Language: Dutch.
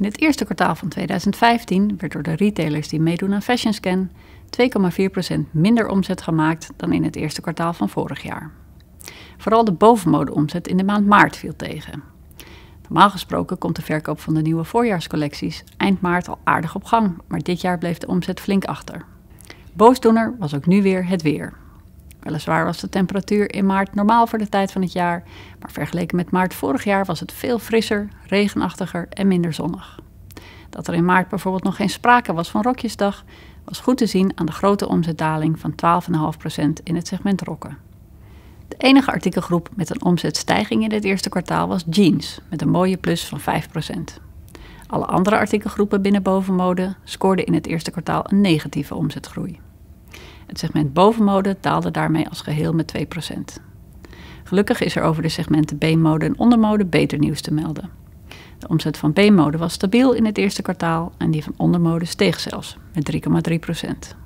In het eerste kwartaal van 2015 werd door de retailers die meedoen aan FashionScan 2,4% minder omzet gemaakt dan in het eerste kwartaal van vorig jaar. Vooral de bovenmodeomzet in de maand maart viel tegen. Normaal gesproken komt de verkoop van de nieuwe voorjaarscollecties eind maart al aardig op gang, maar dit jaar bleef de omzet flink achter. Boosdoener was ook nu weer het weer. Weliswaar was de temperatuur in maart normaal voor de tijd van het jaar, maar vergeleken met maart vorig jaar was het veel frisser, regenachtiger en minder zonnig. Dat er in maart bijvoorbeeld nog geen sprake was van Rokjesdag, was goed te zien aan de grote omzetdaling van 12,5% in het segment rokken. De enige artikelgroep met een omzetstijging in het eerste kwartaal was jeans, met een mooie plus van 5%. Alle andere artikelgroepen binnen bovenmode scoorden in het eerste kwartaal een negatieve omzetgroei. Het segment bovenmode daalde daarmee als geheel met 2%. Gelukkig is er over de segmenten B-mode en ondermode beter nieuws te melden. De omzet van B-mode was stabiel in het eerste kwartaal en die van ondermode steeg zelfs met 3,3%.